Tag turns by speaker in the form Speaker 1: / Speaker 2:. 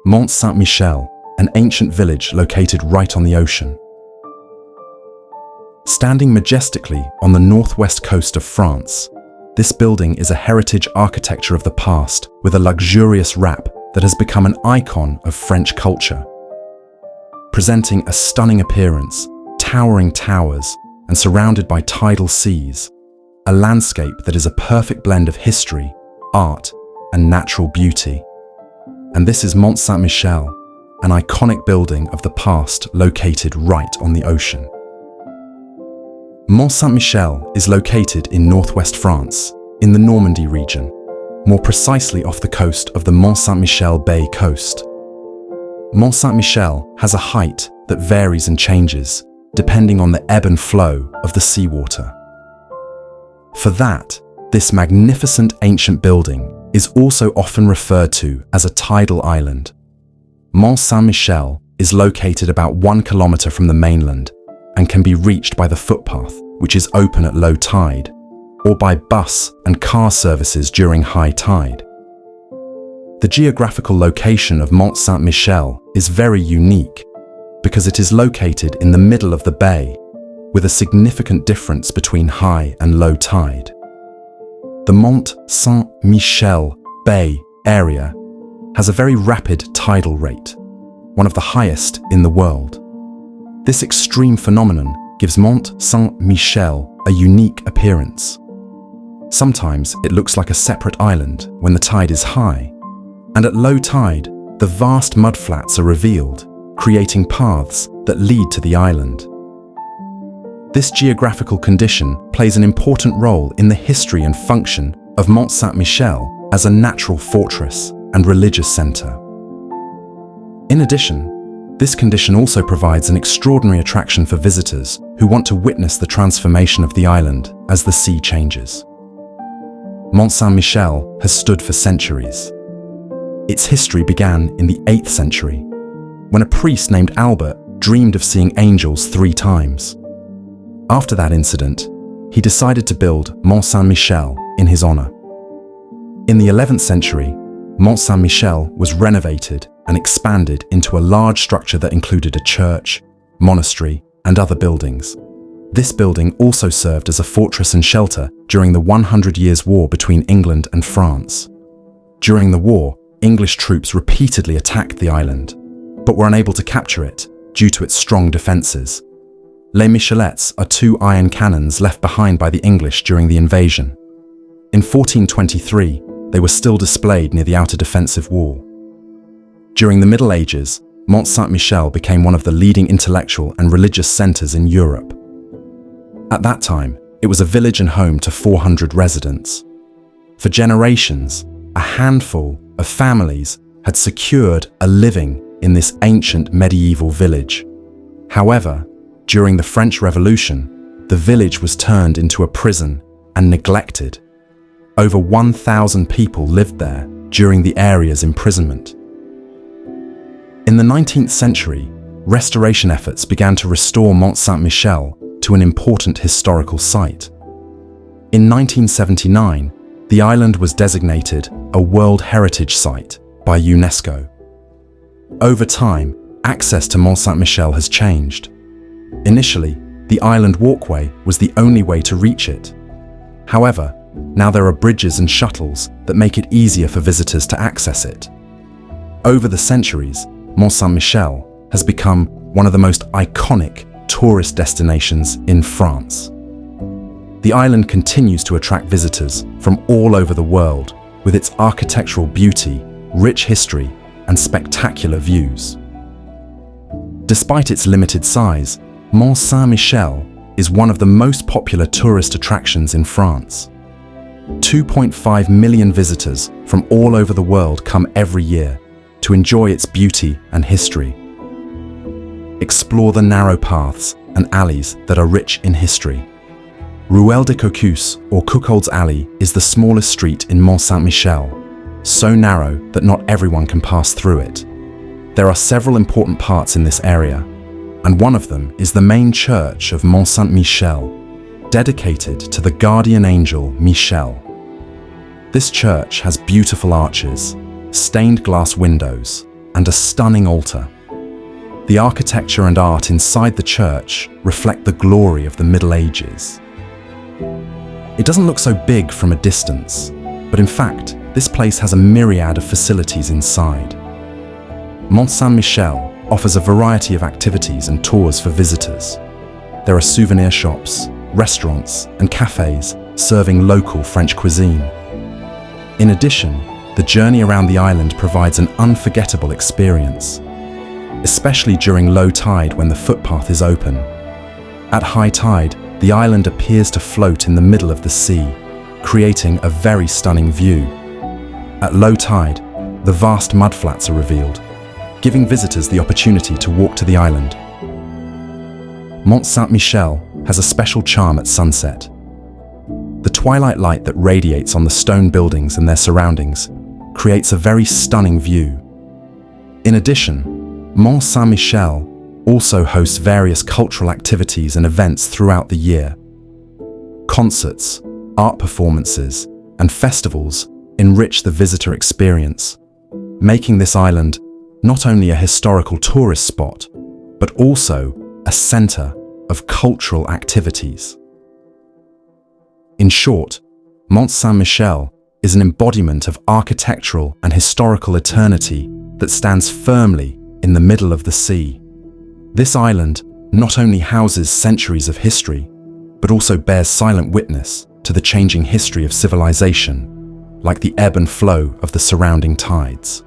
Speaker 1: Mont Saint Michel, an ancient village located right on the ocean. Standing majestically on the northwest coast of France, this building is a heritage architecture of the past with a luxurious wrap that has become an icon of French culture. Presenting a stunning appearance, towering towers, and surrounded by tidal seas, a landscape that is a perfect blend of history, art, and natural beauty. And this is Mont Saint Michel, an iconic building of the past located right on the ocean. Mont Saint Michel is located in northwest France, in the Normandy region, more precisely off the coast of the Mont Saint Michel Bay coast. Mont Saint Michel has a height that varies and changes, depending on the ebb and flow of the seawater. For that, this magnificent ancient building is also often referred to as a tidal island. Mont Saint Michel is located about 1 kilometer from the mainland and can be reached by the footpath, which is open at low tide, or by bus and car services during high tide. The geographical location of Mont Saint Michel is very unique because it is located in the middle of the bay, with a significant difference between high and low tide. The Mont Saint Michel Bay area has a very rapid tidal rate, one of the highest in the world. This extreme phenomenon gives Mont Saint Michel a unique appearance. Sometimes it looks like a separate island when the tide is high, and at low tide, the vast mudflats are revealed, creating paths that lead to the island. This geographical condition plays an important role in the history and function of Mont Saint Michel as a natural fortress and religious centre. In addition, this condition also provides an extraordinary attraction for visitors who want to witness the transformation of the island as the sea changes. Mont Saint Michel has stood for centuries. Its history began in the 8th century, when a priest named Albert dreamed of seeing angels 3 times. After that incident, he decided to build Mont Saint Michel in his honor. In the 11th century, Mont Saint Michel was renovated and expanded into a large structure that included a church, monastery, and other buildings. This building also served as a fortress and shelter during the 100 Years' War between England and France. During the war, English troops repeatedly attacked the island, but were unable to capture it due to its strong defences. Les Michelettes are 2 iron cannons left behind by the English during the invasion. In 1423, they were still displayed near the outer defensive wall. During the Middle Ages, Mont Saint Michel became one of the leading intellectual and religious centres in Europe. At that time, it was a village and home to 400 residents. For generations, a handful of families had secured a living in this ancient medieval village. However, during the French Revolution, the village was turned into a prison and neglected. Over 1,000 people lived there during the area's imprisonment. In the 19th century, restoration efforts began to restore Mont Saint Michel to an important historical site. In 1979, the island was designated a World Heritage Site by UNESCO. Over time, access to Mont Saint Michel has changed. Initially, the island walkway was the only way to reach it. However, now there are bridges and shuttles that make it easier for visitors to access it. Over the centuries, Mont Saint Michel has become one of the most iconic tourist destinations in France. The island continues to attract visitors from all over the world with its architectural beauty, rich history, and spectacular views. Despite its limited size, Mont Saint Michel is one of the most popular tourist attractions in France. 2.5 million visitors from all over the world come every year to enjoy its beauty and history. Explore the narrow paths and alleys that are rich in history. Ruelle de Cocus, or Cuckold's Alley, is the smallest street in Mont Saint Michel, so narrow that not everyone can pass through it. There are several important parts in this area, and one of them is the main church of Mont Saint Michel, dedicated to the guardian angel Michel. This church has beautiful arches, stained glass windows, and a stunning altar. The architecture and art inside the church reflect the glory of the Middle Ages. It doesn't look so big from a distance, but in fact, this place has a myriad of facilities inside. Mont Saint Michel offers a variety of activities and tours for visitors. There are souvenir shops, restaurants, and cafes serving local French cuisine. In addition, the journey around the island provides an unforgettable experience, especially during low tide when the footpath is open. At high tide, the island appears to float in the middle of the sea, creating a very stunning view. At low tide, the vast mudflats are revealed, giving visitors the opportunity to walk to the island. Mont Saint Michel has a special charm at sunset. The twilight light that radiates on the stone buildings and their surroundings creates a very stunning view. In addition, Mont Saint Michel also hosts various cultural activities and events throughout the year. Concerts, art performances, and festivals enrich the visitor experience, making this island not only a historical tourist spot, but also a center of cultural activities. In short, Mont Saint Michel is an embodiment of architectural and historical eternity that stands firmly in the middle of the sea. This island not only houses centuries of history, but also bears silent witness to the changing history of civilization, like the ebb and flow of the surrounding tides.